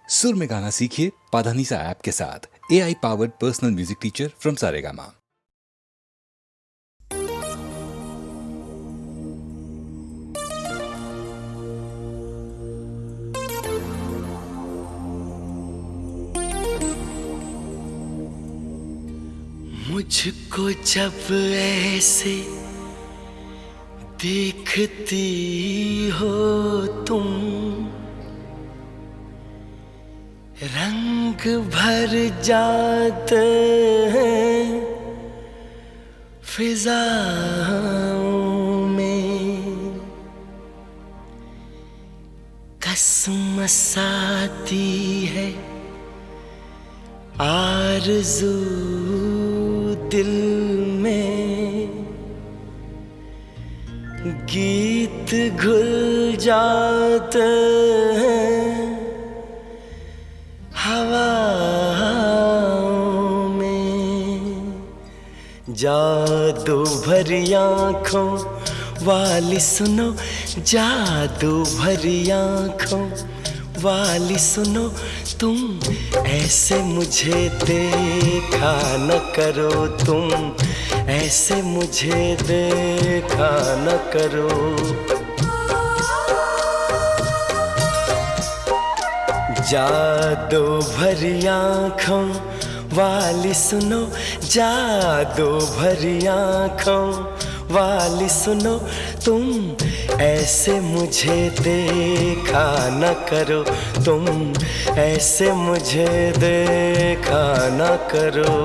सुर में गाना सीखिए पाधानीसा ऐप के साथ। AI powered personal music teacher from Saregama. मुझको जब ऐसे देखती हो तुम, रंग भर जाते हैं फिजाओं में, कसमस आती है आरज़ू दिल में, गीत घुल जाते हैं हवाओं में। जादू भरी आँखों वाली सुनो, जादू भरी आँखों वाली सुनो, तुम ऐसे मुझे देखा न करो, तुम ऐसे मुझे देखा न करो। जादू भरी आँखों वाली सुनो, जादू भरी आँखों वाली सुनो, तुम ऐसे मुझे देखा न करो, तुम ऐसे मुझे देखा न करो।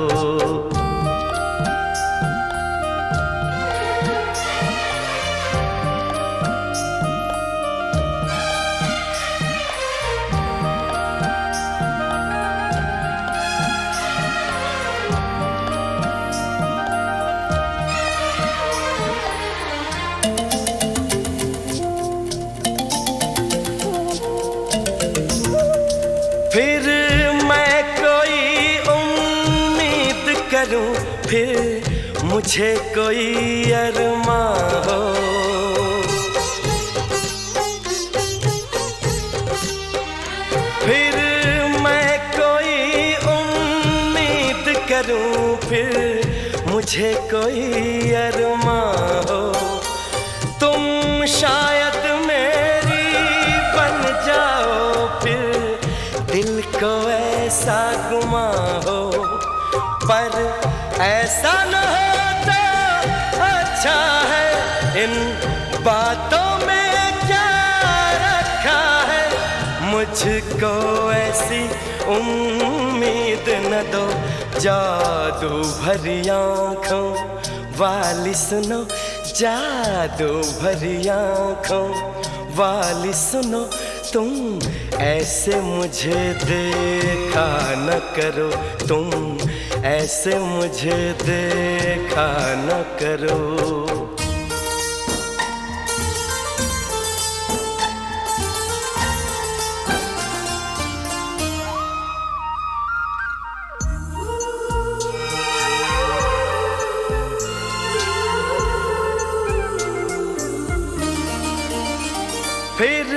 फिर मैं कोई उम्मीद करूं, फिर मुझे कोई अरमां हो, फिर मैं कोई उम्मीद करूं, फिर मुझे कोई अरमां हो। तुम शायद मेरी बन जाओ, फिर दिल को ऐसा गुमा हो, पर ऐसा न होता अच्छा है। इन बातों में क्या रखा है, मुझको ऐसी उम्मीद न दो। जादू भरी आँखों वाली सुनो, जादू भरी आँखों वाली सुनो, तुम ऐसे मुझे देखा न करो, तुम ऐसे मुझे देखा न करो। फिर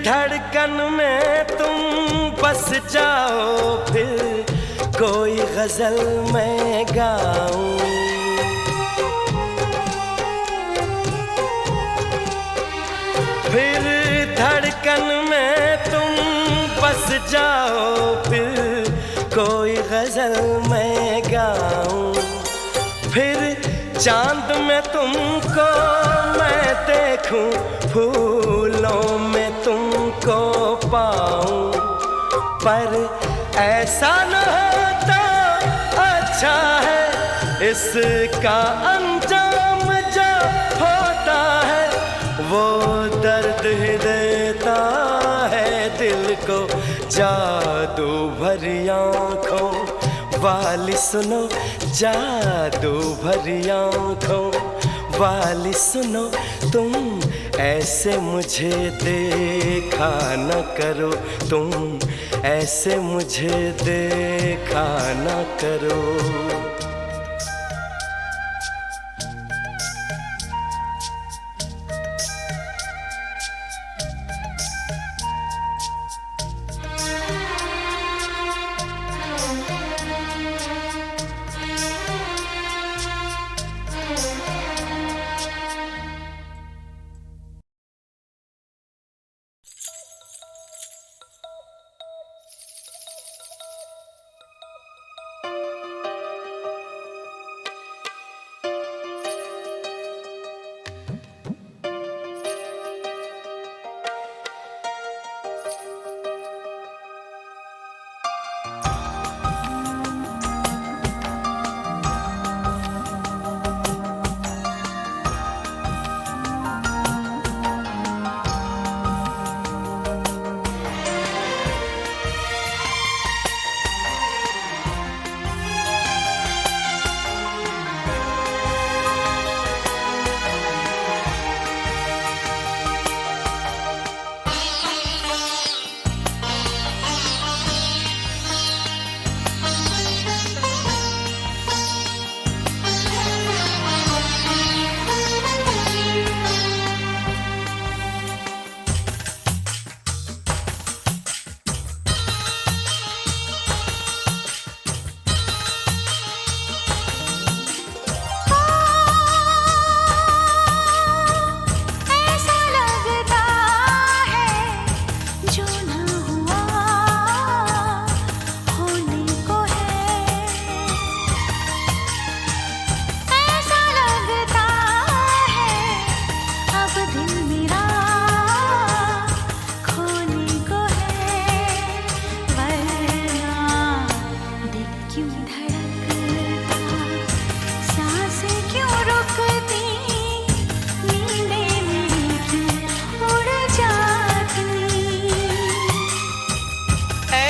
धड़कन में तुम बस जाओ, फिर कोई गजल मैं गाऊं, फिर धड़कन में तुम बस जाओ, फिर कोई गजल मैं गाऊं, फिर चांद में तुमको मैं देखूं, फूलों में तुमको पाऊं, पर ऐसा न होता अच्छा है। इसका अंजाम जो होता है, वो दर्द ही देता है दिल को। जादू भरी आँखों वाली सुनो, जादू भरी आँखों वाली सुनो, तुम ऐसे मुझे देखा न करो, तुम ऐसे मुझे देखा न करो।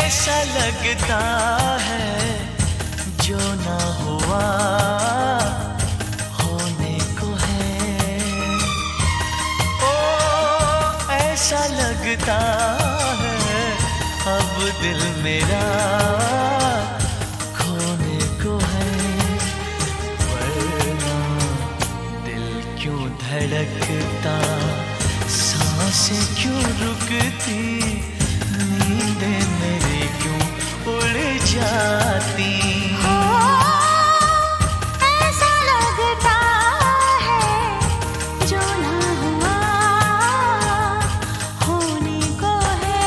ऐसा लगता है जो ना हुआ होने को है। ओ ऐसा लगता है अब दिल मेरा खोने को है। वरना दिल क्यों धड़कता, सांसें क्यों रुकती, नींदें मेरी क्यों उड़ जाती। ऐसा लगता है जो ना हुआ होने को है।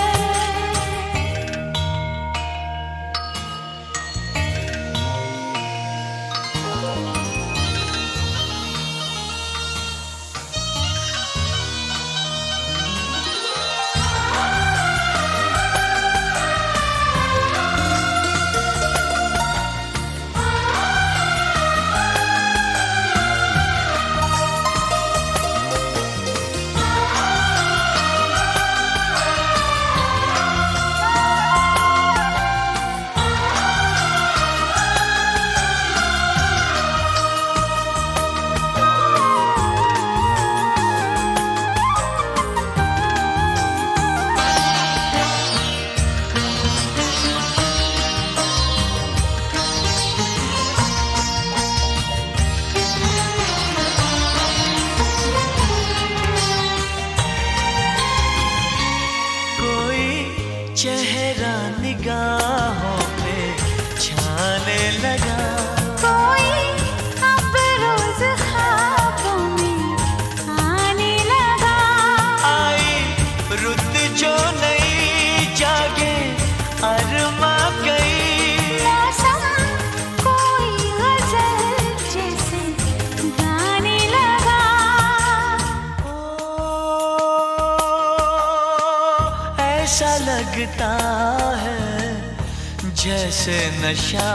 चेहरा निगाहों पे छाने लगा, कोई अब रोज ख्वाबों में आने लगा। आई रुत जो नई जागे अरमा गई। मौसम कोई गजल जैसे गाने लगा। ओ ऐसा लगता है जैसे नशा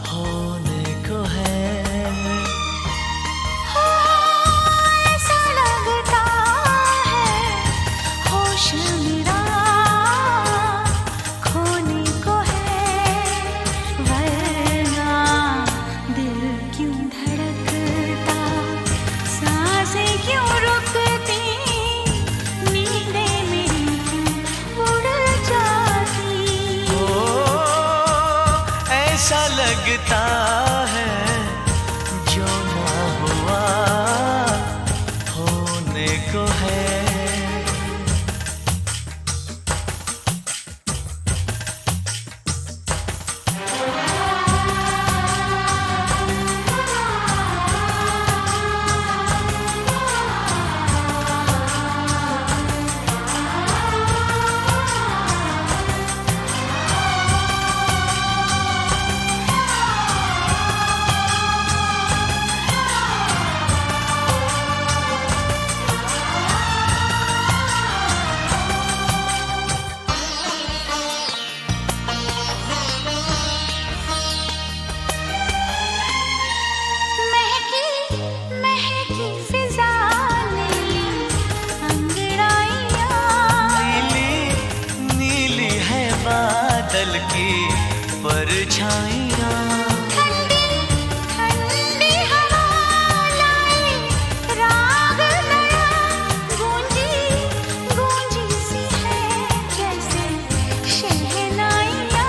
होने को है। ऐसा लगता है होश मेरा खोने को है। वरना दिल क्यों धड़कता, सांसें क्यों रुकती, नींदें मेरी क्यों उड़ जाती। ओ ऐसा लगता है जो ना हुआ होने को है। महकी महकी फिजा ने अंगड़ाइयाँ, नीली नीली है बादल की परछाइयाँ। ठंडी ठंडी हवा लाई राग नया, गूंजी गूंजी सी है जैसे शहनाइयाँ।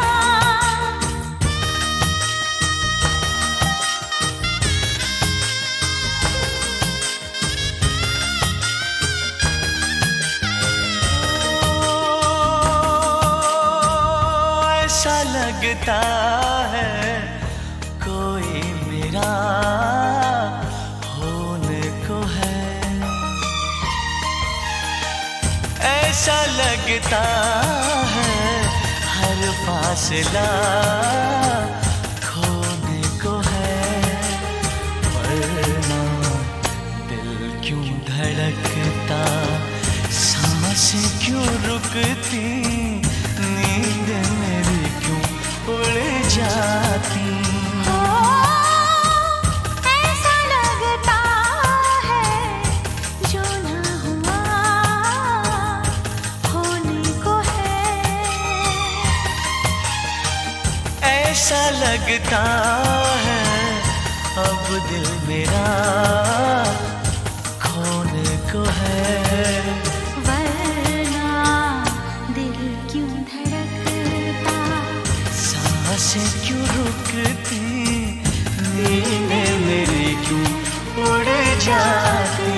ऐसा लगता है कोई मेरा होने को है। ऐसा लगता है हर फासला खोने को है। वरना दिल क्यों धड़कता, सांसें क्यों रुकती, नींद मेरी क्यों उड़ जाती। ऐसा लगता है जो ना हुआ होने को है। ऐसा लगता है अब दिल मेरा खोने को है। वरना दिल क्यों धड़कता, सांसें क्यों रुकती, नींदें मेरी क्यों उड़ जाती।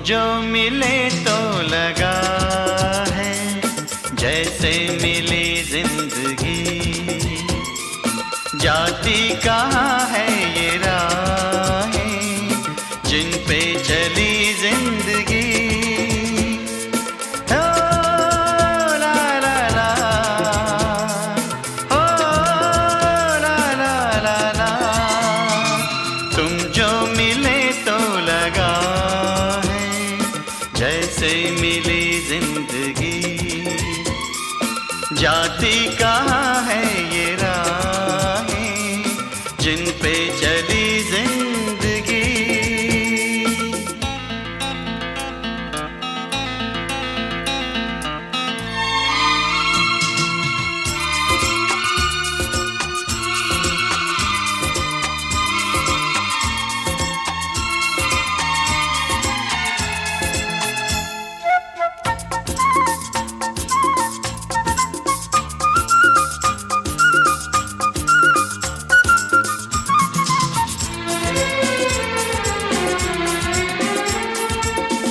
जो मिले तो लगा है जैसे मिली जिंदगी, जाती कहाँ है ये राहें जिन पे चली जिंदगी। ओ ला ला ला, ओ ला ला ला ला, तुम जो मिले तो लगा जैसे मिली जिंदगी, जाती कहाँ है ये राहें जिन पे चली जिंदगी।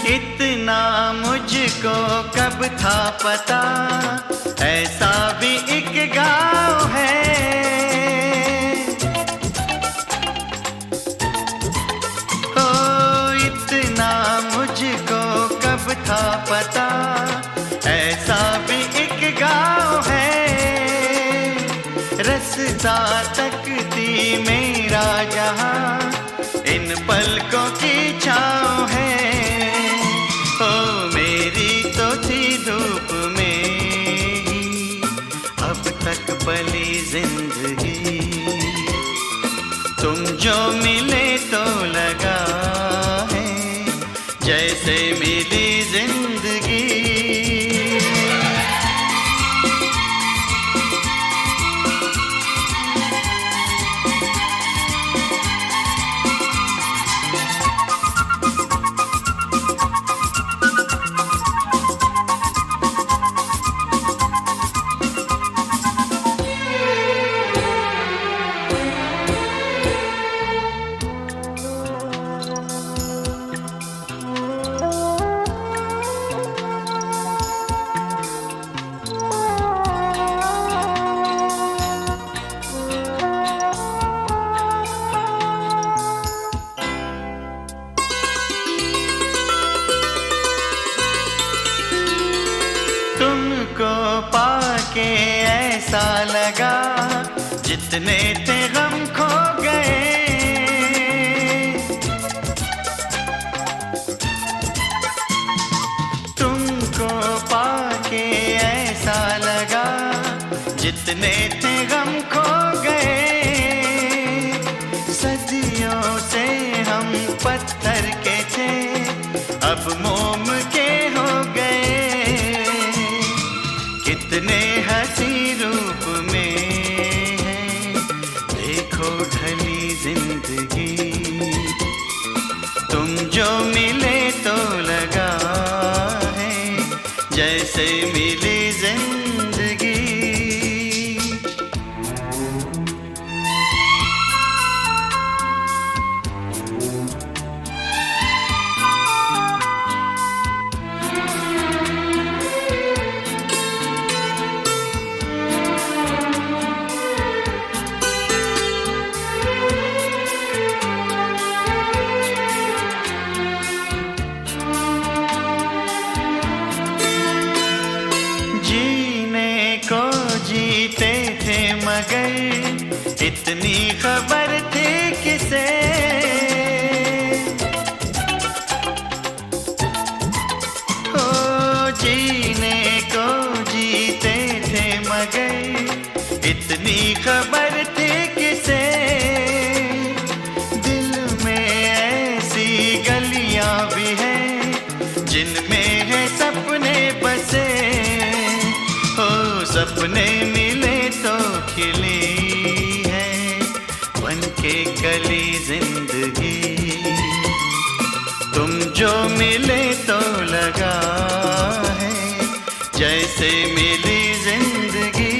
इतना मुझको कब था पता, ऐसा भी एक गाँव है। ओ इतना मुझको कब था पता, ऐसा भी एक गाँव है। रस्ता तकती मेरा जहाँ इन पलकों की छाँव है। ओ मेरी तो थी धूप में ही अब तक पली जिंदगी, तुम जो मिले तो लगा है जैसे मिली जिंदगी। तुमको पाके ऐसा लगा जितने थे गम खो गए। तुमको पाके ऐसा लगा जितने थे गम खो गए। सदियों से हम पत्थर के थे अब मोम के हो गए। कितने हंसी रूप में है देखो ढली जिंदगी, तुम जो मिले तो लगा है जैसे मिली जिंदगी। इतनी खबर थी किसे। हो जीने को जीते थे मगर इतनी खबर थी किसे। दिल में ऐसी गलियां भी हैं जिनमें है सपने बसे। हो सपने मिले तो खिली है बनके कली जिंदगी। तुम जो मिले तो लगा है जैसे मिली जिंदगी।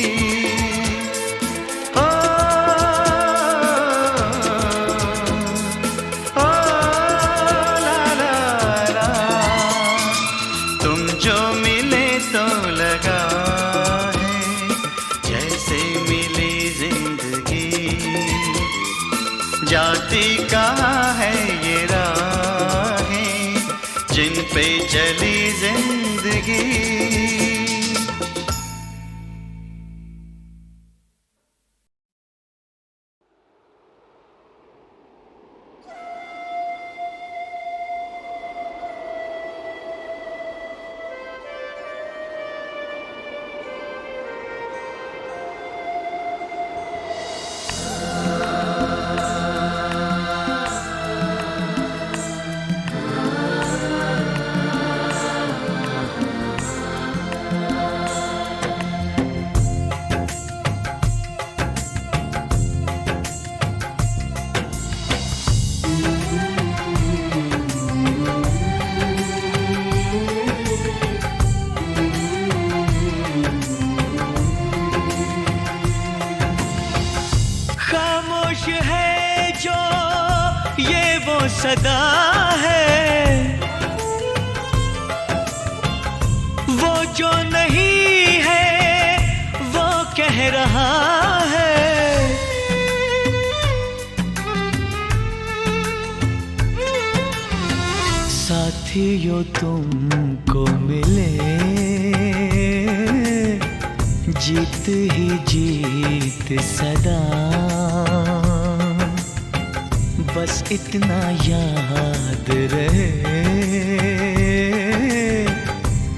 हो ला ला ला, तुम जो मिले तो लगा है जैसे मिली जिंदगी। जाती कहाँ है ये राहें जिन पे चली जिंदगी। सदा है वो जो नहीं है वो कह रहा है। साथियों तुमको मिले जीत ही जीत सदा। बस इतना याद रहे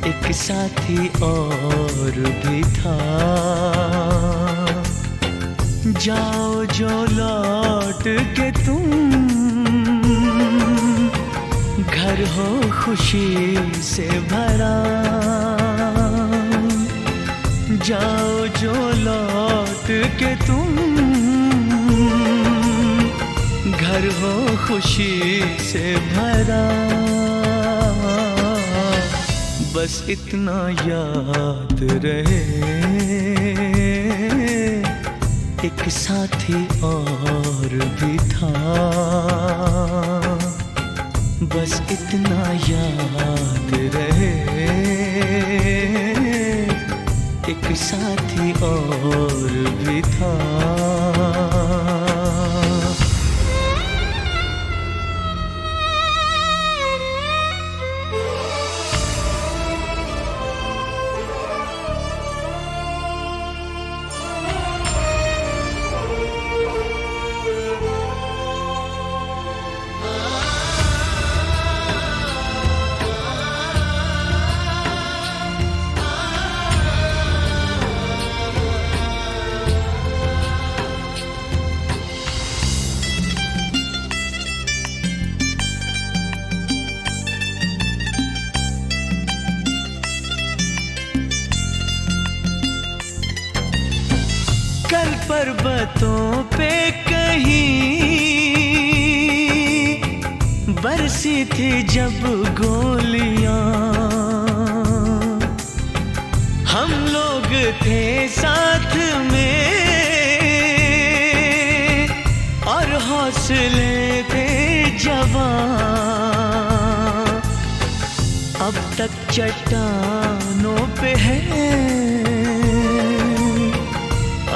एक साथी और भी था। जाओ जो लौट के तुम घर हो खुशी से भरा। जाओ जो लौट के तुम घर हो खुशी से भरा। बस इतना याद रहे एक साथी और भी था। बस इतना याद रहे एक साथी और भी था। कल पर्वतों पे कहीं बरसी थी जब गोलियां। हम लोग थे साथ में और हौसले थे जवां। अब तक चट्टानों पे है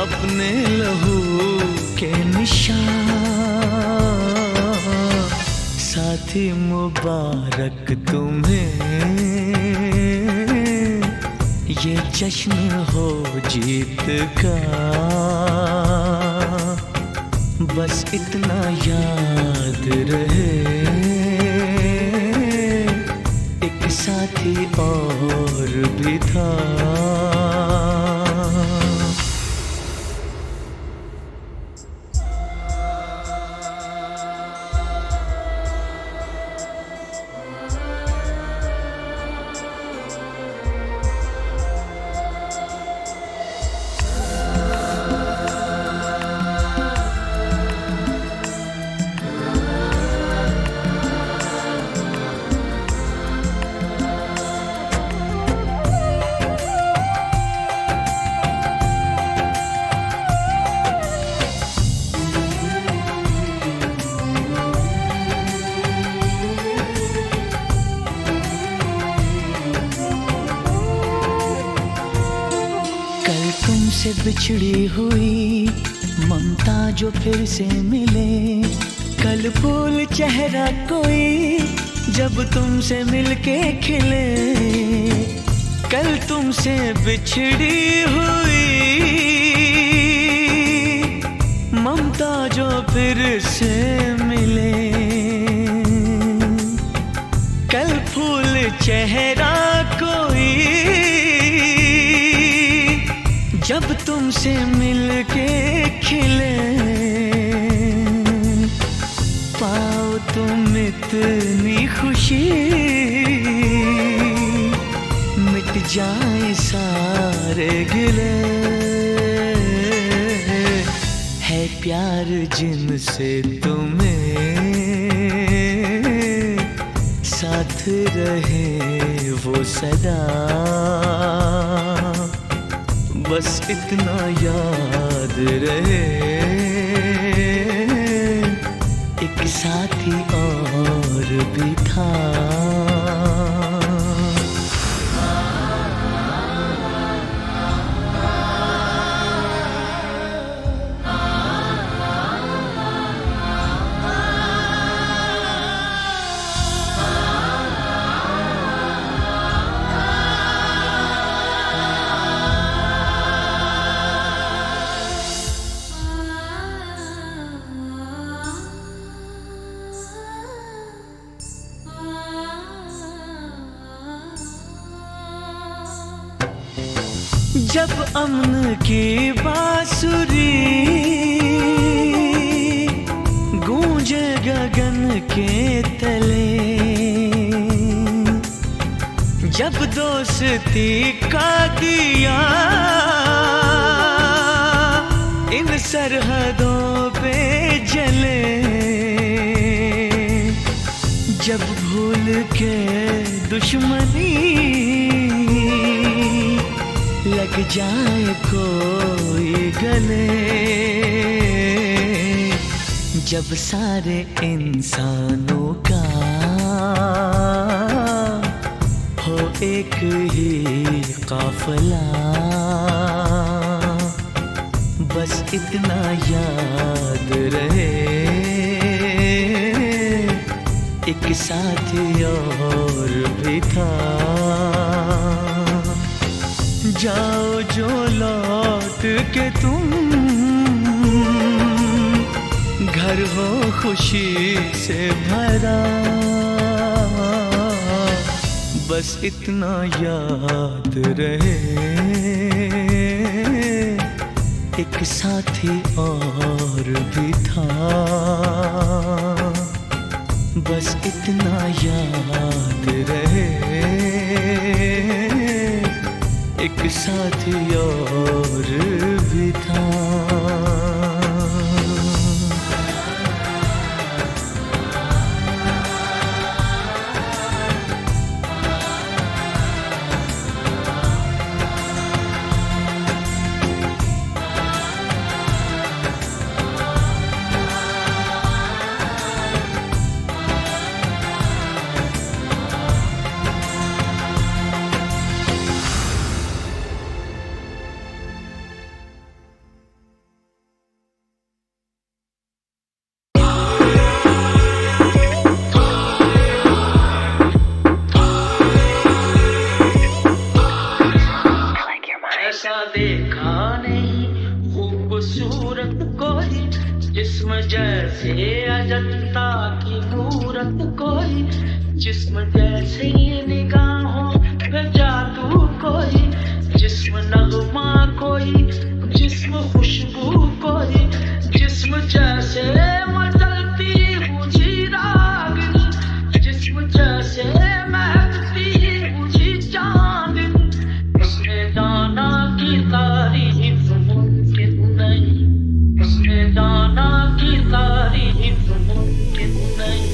अपने लहू के निशान। साथी मुबारक तुम्हें ये जश्न हो जीत का। बस इतना याद रहे, एक साथी और भी था। तुमसे बिछड़ी हुई ममता जो फिर से मिले, कल फूल चेहरा कोई जब तुमसे मिलके खिले। कल तुमसे बिछड़ी हुई ममता जो फिर से मिले, कल फूल चेहरा कोई जब तुमसे मिलके खिले। पाओ तुम इतनी खुशी, मिट जाए सारे गिले। है प्यार जिनसे तुम्हें, साथ रहे वो सदा। बस इतना याद रहे, एक साथी और भी था। जब अमन की बांसुरी गूंजे गगन के तले, जब दोस्ती का दिया इन सरहदों पे जले, जब भूल के दुश्मनी लग जाए कोई गले, जब सारे इंसानों का हो एक ही काफिला। बस इतना याद रहे, एक साथी और भी था। जाओ जो लौट के तुम, घर हो खुशी से भरा। बस इतना याद रहे, एक साथी और भी था। बस इतना याद रहे, एक साथी और भी था। जिस्म जैसे अजंता की मूरत कोई, जिस्म जैसे निगाहों पे जादू कोई, जिस्म नगमा कोई, जिस्म खुशबू कोई, जिस्म जैसे मचलती बुझी रागनी, जिस्म जैसे महकती बुझी चांदनी, उसने जाना की तारीफ मुमकिन नहीं, उसने जाना की तारीफ मुमकिन नहीं।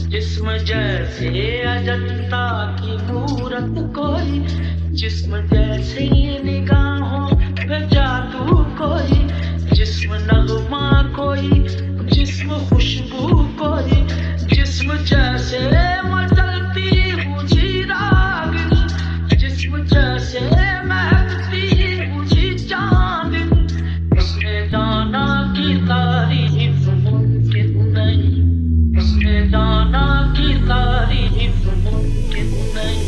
जिस्म जैसे अजंता की मूरत कोई, जिस्म जैसे निगाहों पे जादू कोई, जिस्म नगमा कोई, जिस्म खुशबू कोई, जिस्म जैसे मचलती बुझी रागनी, जिस्म जैसे महकती बुझी चांदनी, उसने जाना की तारीफ मुमकिन नहीं, उसने जाना की तारीफ मुमकिन नहीं।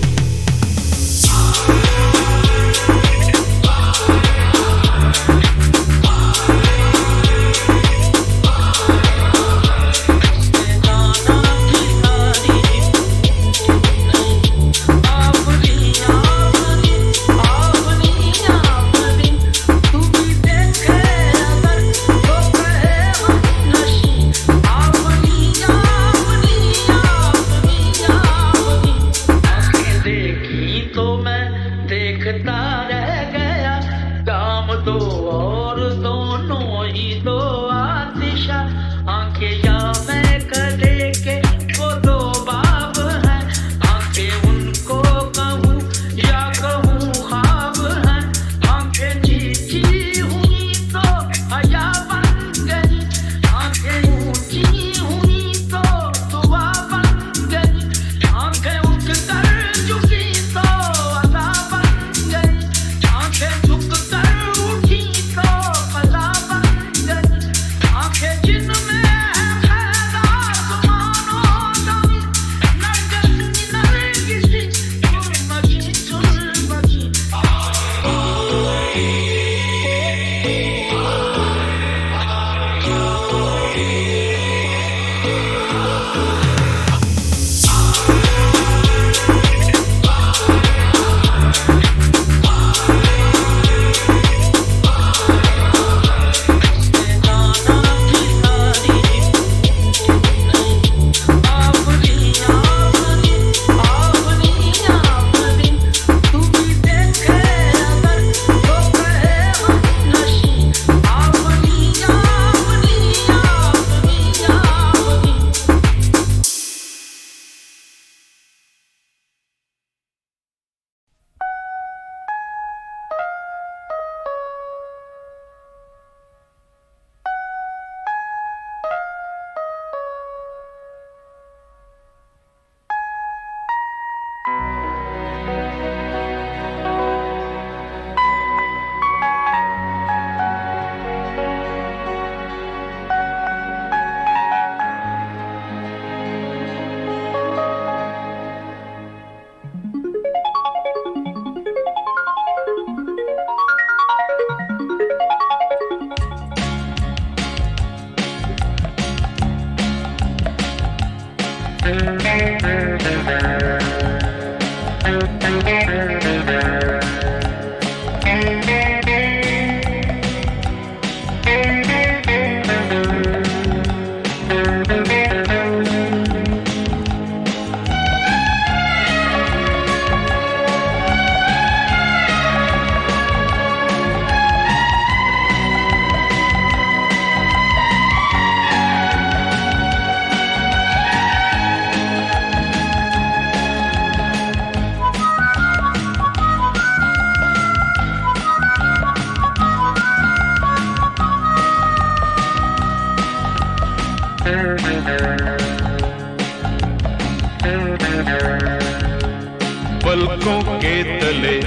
पलकों के तले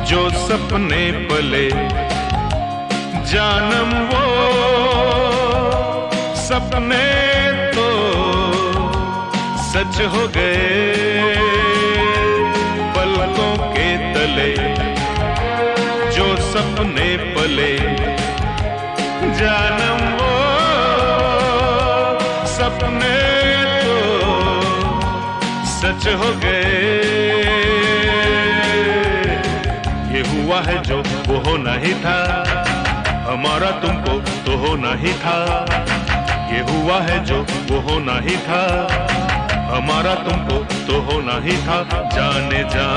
जो सपने पले, जानम वो सपने तो सच हो गए। पलकों के तले जो सपने पले, जानम वो सपने तो सच हो गए। ये हुआ है जो वो होना ही था, हमारा तुमको तो होना ही था। ये हुआ है जो वो होना ही था, हमारा तुमको तो होना ही था। जाने जा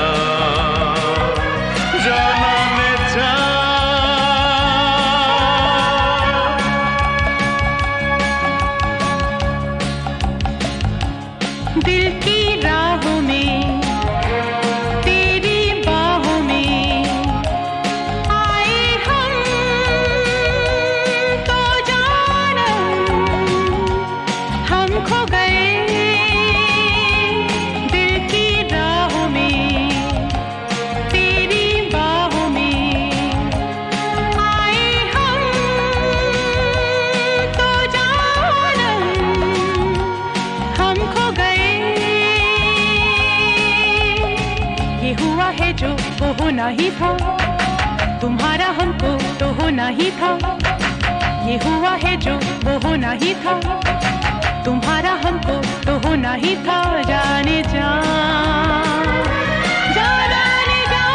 जाने जा दिल की राहों में तेरी बाहों में आए हम तो जानम हम खो गए। दिल की राहों में तेरी बाहों में आए हम तो जानम हम खो गए। ये हुआ है जो वो होना ही था, तुम्हारा हमको तो होना ही था। ये हुआ है जो वो होना ही था, तुम्हारा हमको तो होना ही था। जाने जा जाने जा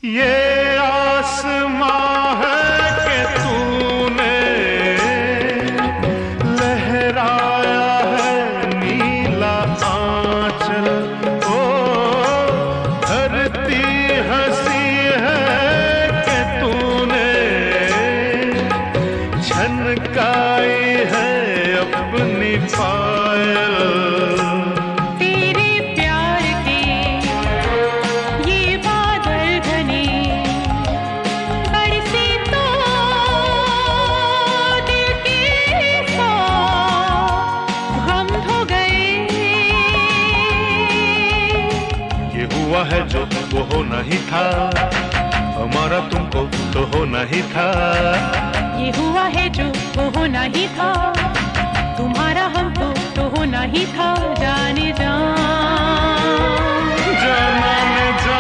ये आसमां है कि तूने लहराया है नीला आंचल। ओ धरती हंसी है कि तूने झनकाई है अपनी पायल। तेरे प्यार के ये बादल घने बरसे तो दिल के सौ हम धो गए। ये हुआ है जो वो होना ही था, हमारा तुमको तो होना ही था। ये हुआ है जो वो होना ही था, तुम्हारा हमको तो होना ही था। जाने जा जाने जा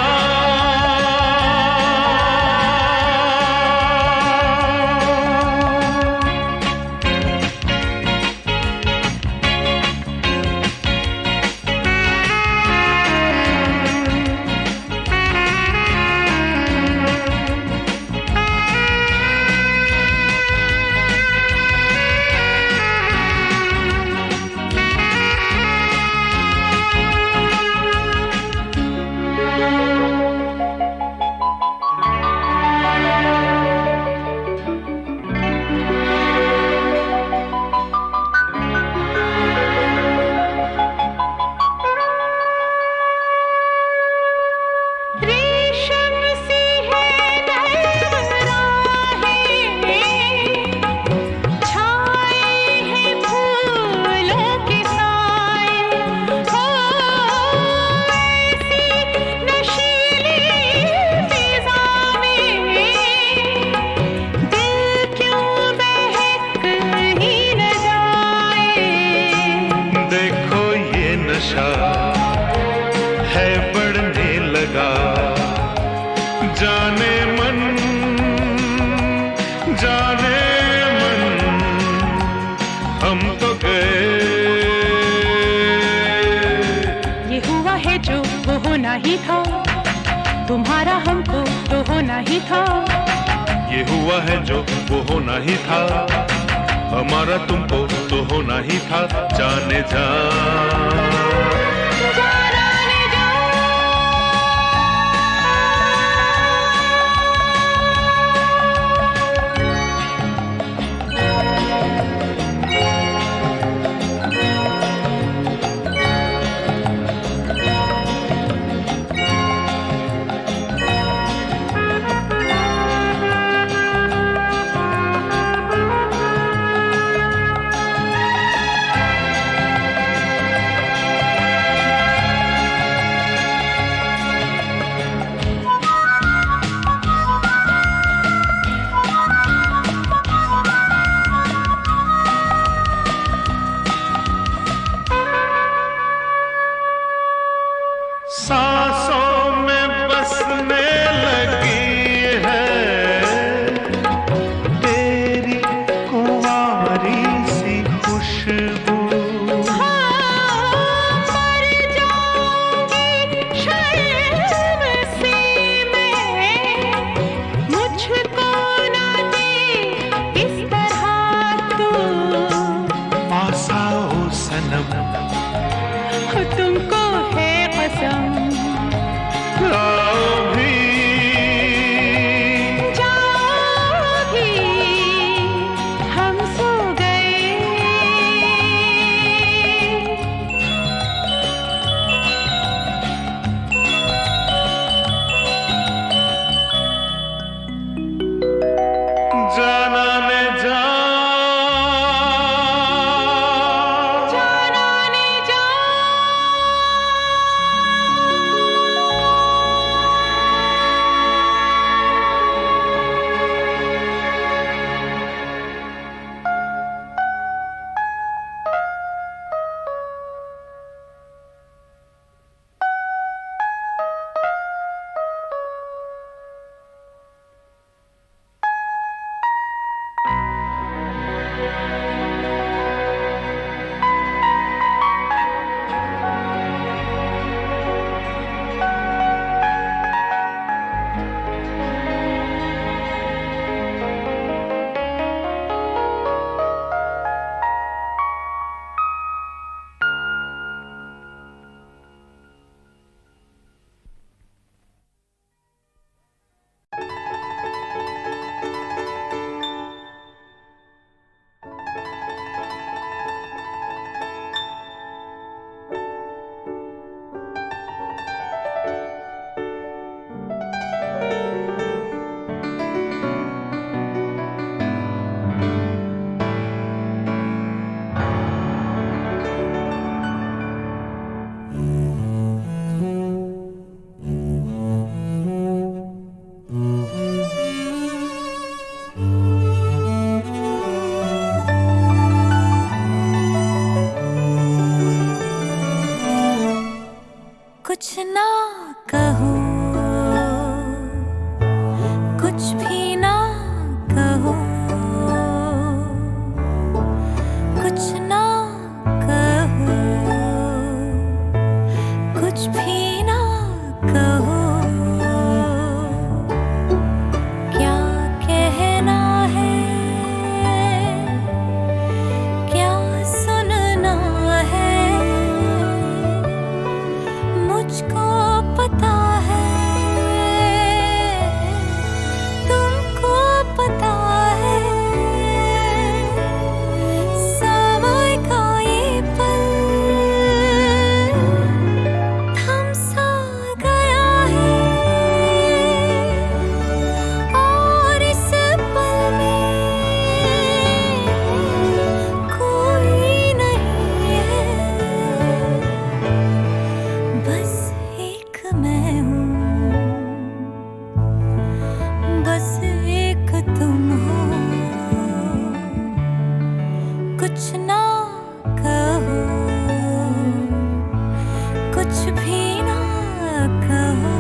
हम तो गए। ये हुआ है जो वो होना ही था, तुम्हारा हमको तो होना ही था। ये हुआ है जो वो होना ही था, हमारा तुमको तो होना ही था। जाने जा सांसों में बसने लगी है तेरी कुंवारी सी खुशबू। मर जाऊंगी शर्म से मैं, मुझको ना दे इस तरह तू। पास आओ सनम, तुमको है कसम, आओ भी जाओ भी, हम सो गए। जाना ने जा जाना ने जा कुछ ना कहो, कुछ भी ना कहो, कुछ ना कहो, कुछ भी ना कहो। क्या कहना है, क्या सुनना है, मुझको पता है, तुमको पता है। समय का ये पल थम सा गया है, और इस पल में कोई नहीं है, बस एक मैं हूँ, बस एक तुम हो। कुछ ना कहो, कुछ भी ना कहो।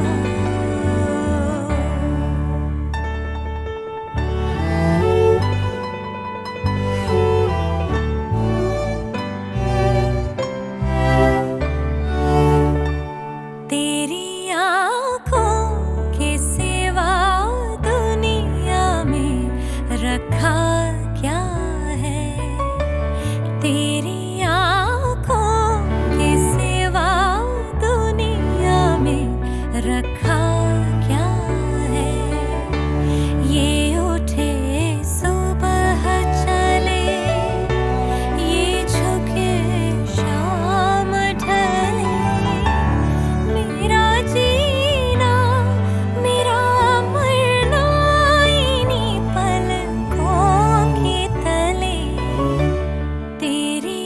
तेरी आँखों के सिवा दुनिया में रखा क्या है। ये उठे सुबह चले, ये झुके शाम ढले, मेरा जीना मेरा मरना इन्हीं पलकों के तले। तेरी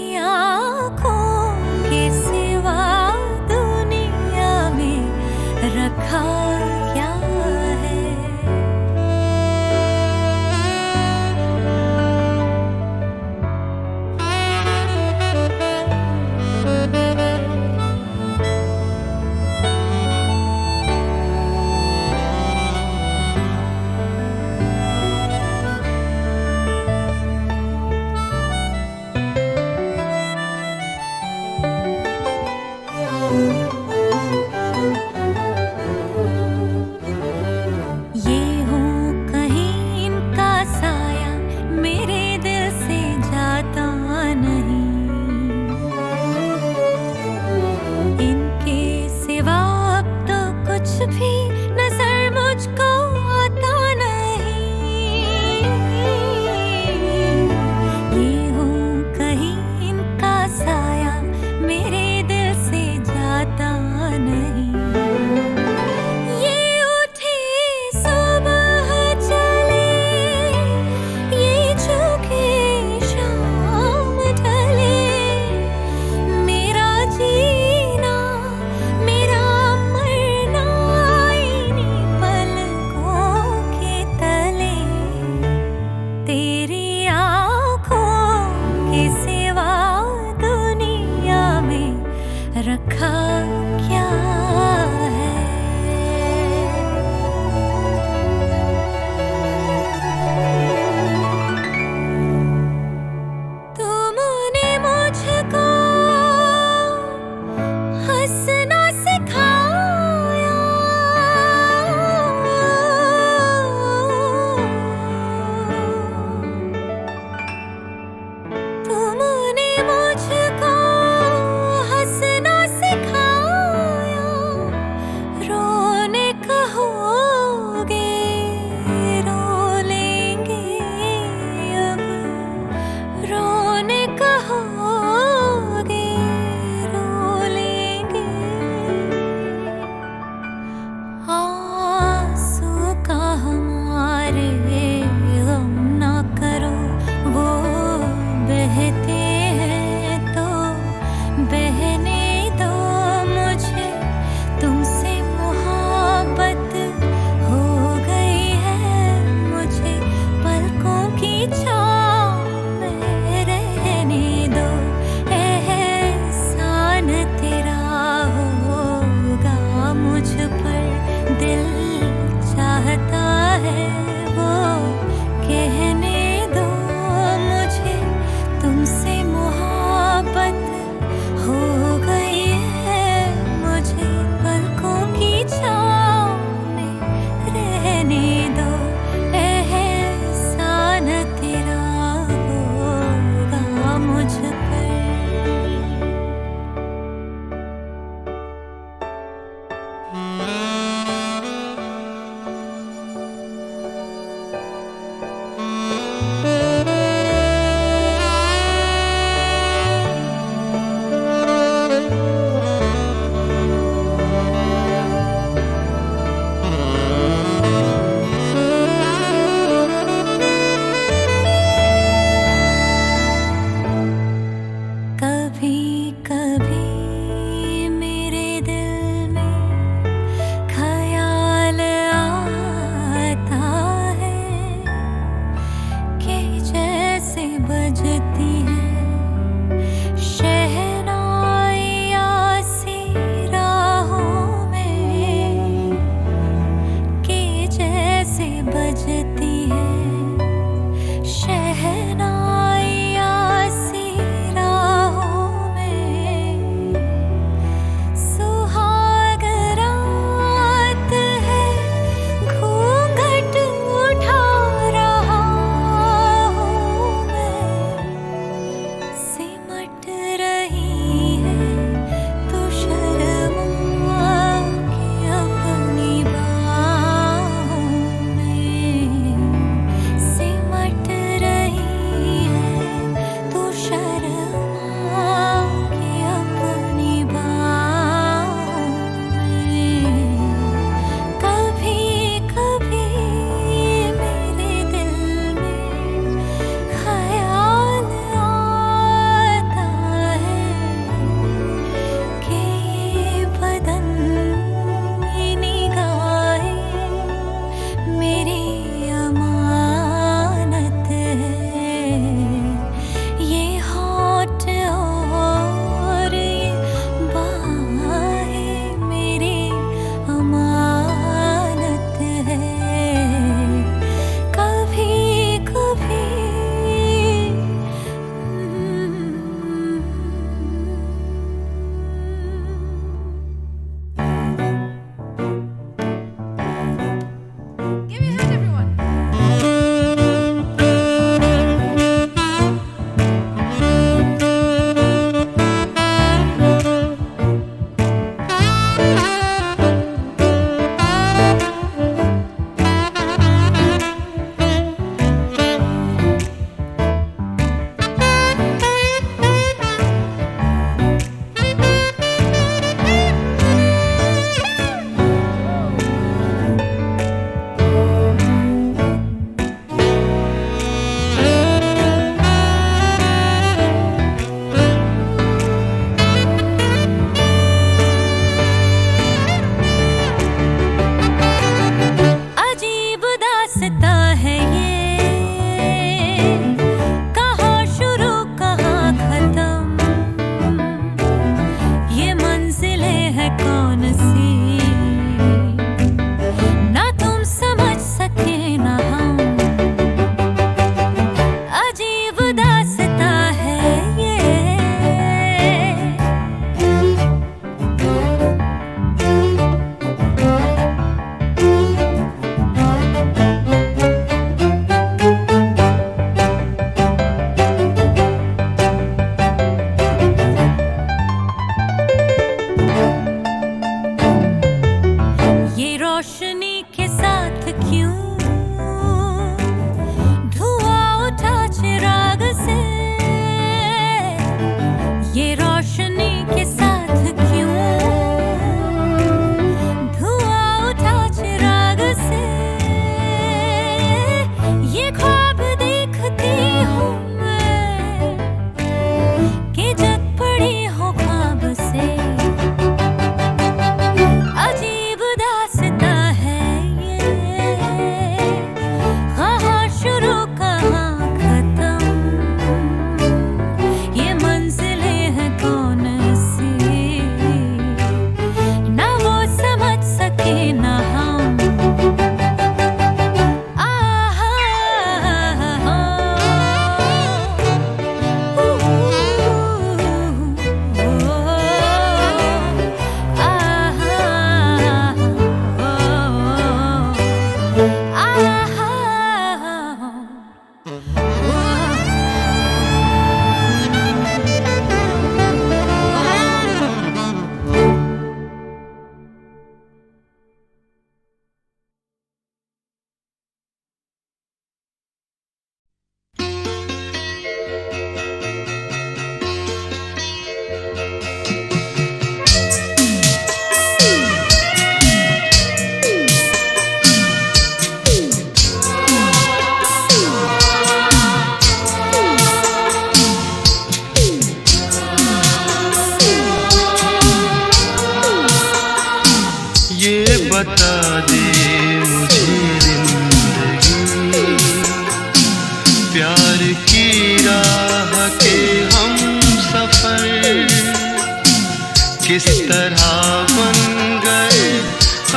किस तरह बन गए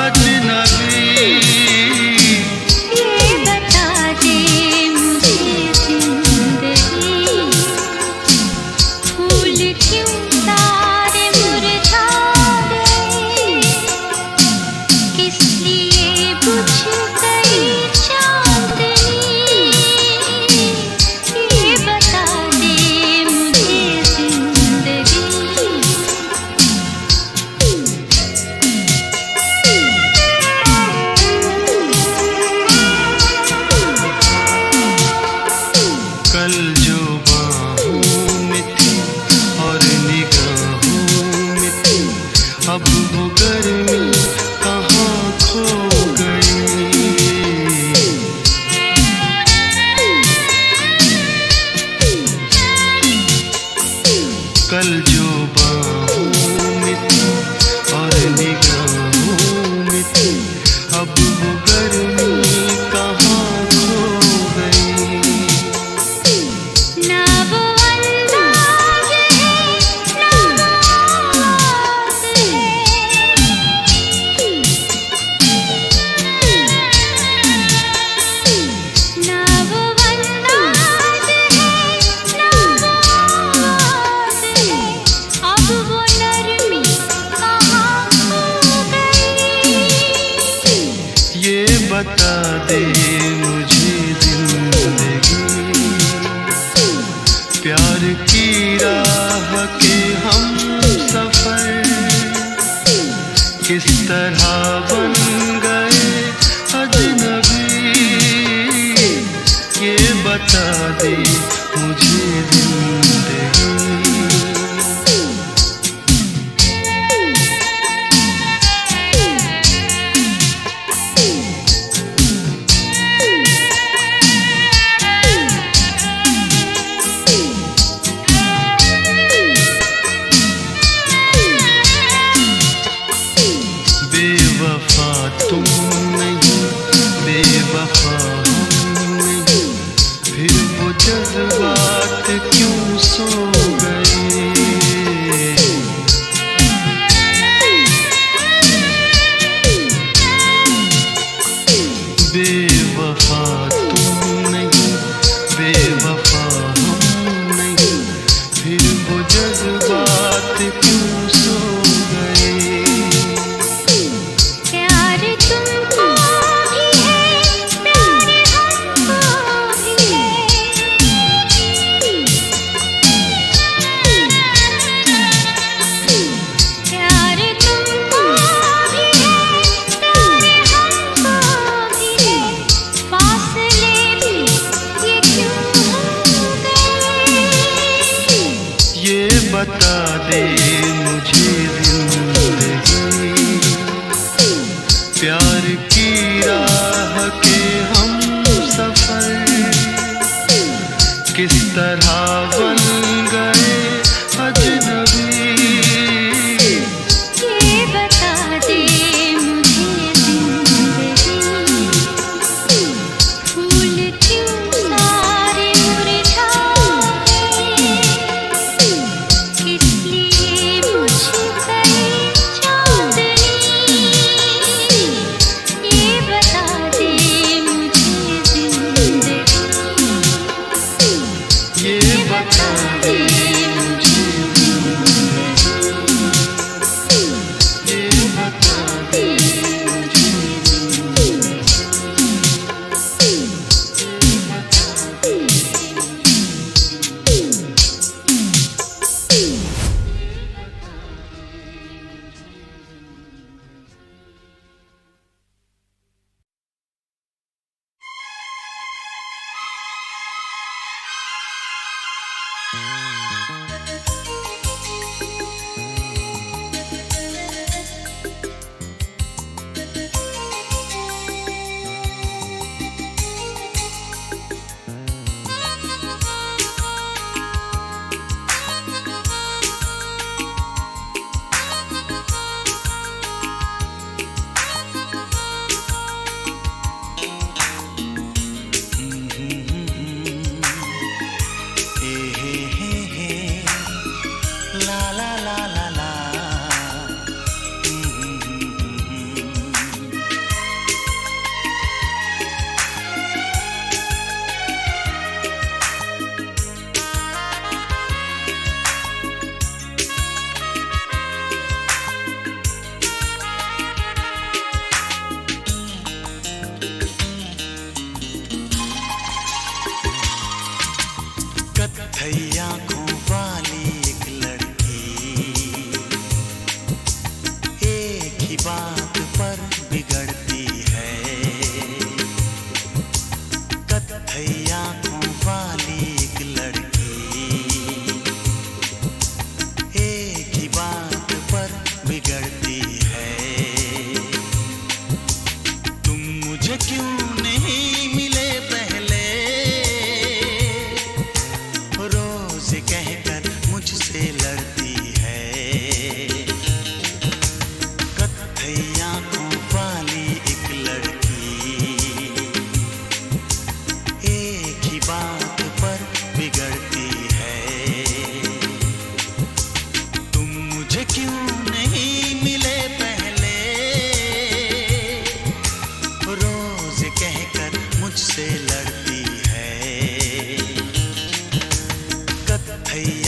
अजनबी। ये बता दे मुझे जिंदगी, फूल क्यों सारे मुरझा गए, किस लिए बुझ गई चांदनी। ये बता दे मुझे जिंदगी। कल जो बाहों में थी और निगाहों में थी, अब वो गर्मी कहाँ खो गई। कल जो बाहों में थी और निगाहों में थी, अब वो गर्मी कहाँ खो गई। ना वो अंदाज है, ना वो आवाज़ है, ना वो अंदाज है, ना वो आवाज़ है, अब वो नरमी कहाँ खो गई। ये बता दे मुझे जिंदगी, प्यार की राह के हम सफर किस तरह बन गए अजनबी। ये बता दे मुझे जिंदगी। बेवफा तुम नहीं, बेवफा हम नहीं, फिर वो जज्बात क्यों सो गए। बेवफा तुम नहीं, बेवफा हम नहीं, फिर वो जज्बात क्यों सो गए। प्यार तुमको भी है, प्यार हमको भी है, प्यार तुमको भी है, प्यार हमको भी है, फासले भी ये क्यों हो गए। ये बता दे मुझे जिंदगी, प्यार की राह के हम सफर किस तरह बन गए अजनबी। ये बता दे मुझे जिंदगी, फूल क्यों सारे मुरझा गए, किस लिए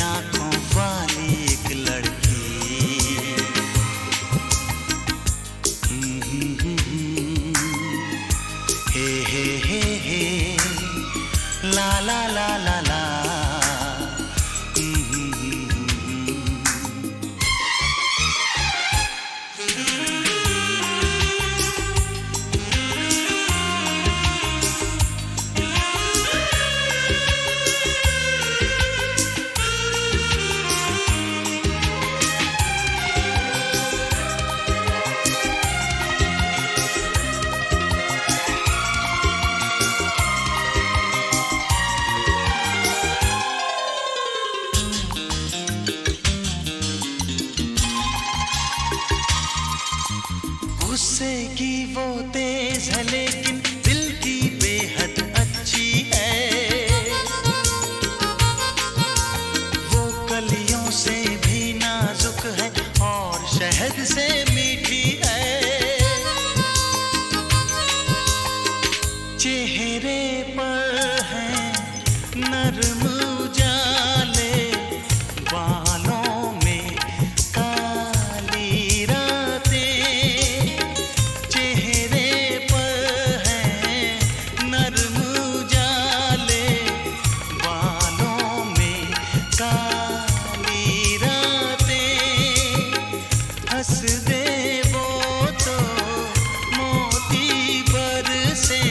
आंखों वाली एक लड़की। हे ला ला ला ला ला। गुस्से की वो तेज है लेकिन दिल की बेहद अच्छी है। वो कलियों से भी नाजुक है और शहद से मीठी है। चेहरे पर है नरम उजाले, बालों में काली रातें। चेहरे पर है नरम उजाले, बालों में काली रातें। हंस दे वो तो मोती बरसे,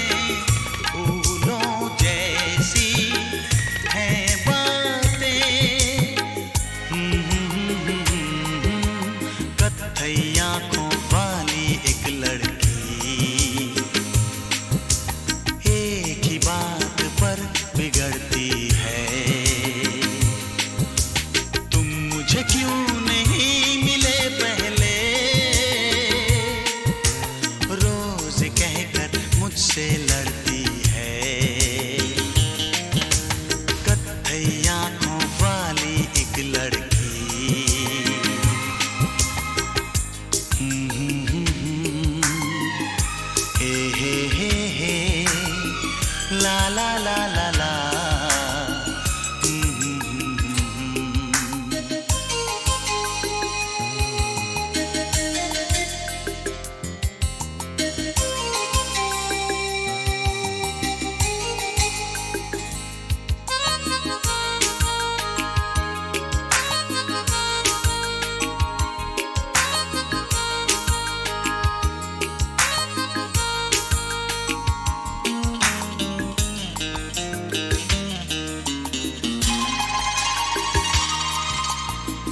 फूलों जैसी हैं बातें। कत्थई आंखों वाली एक लड़की, एक ही बात पर बिगड़ती है। तुम मुझे क्यों नहीं मिले पहले, रोज कहकर मुझसे लड़ती है। कत्थई आंखों वाली एक लड़की। हे ला ला ला ला ला।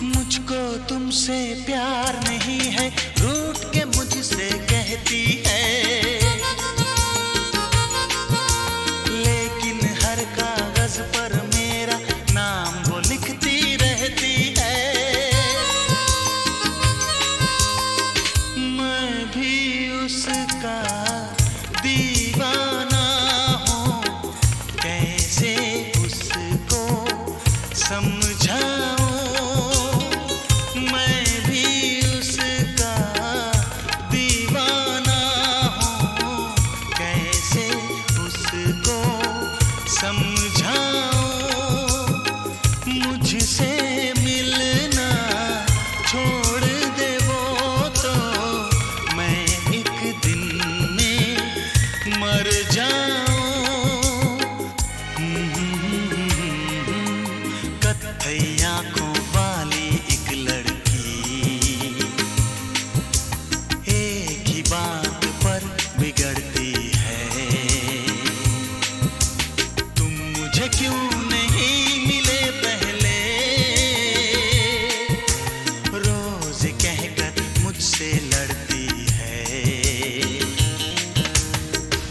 मुझको तुमसे प्यार नहीं है, रूठ के मुझसे कहती है। लेकिन हर कागज पर मेरा नाम वो लिखती रहती है। मैं भी उसका दीवाना हूँ, कैसे उसको समझाऊं। मैं भी उसका दीवाना हूँ, कैसे उसको समझाऊं। मुझसे मिलना छोड़ दे वो तो मैं एक दिन में मर जाऊं। कत्थई आंखों वाली एक लड़की, एक ही बात पर बिगड़ती है। तुम मुझे क्यों नहीं मिले पहले, रोज कहकर मुझसे लड़ती है।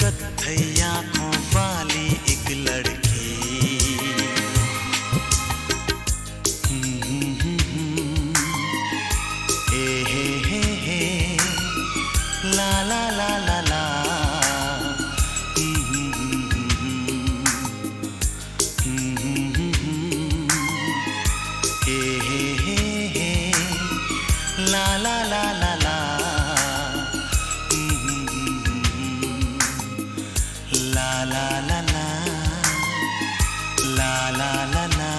कत्थई आंखों वाली एक लड़की। हे ला ला ला ला ला। ला ला ला ला ला। ला ला ला ला। ला ला ला ला।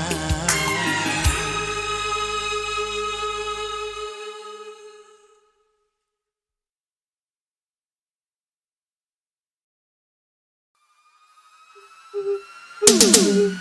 है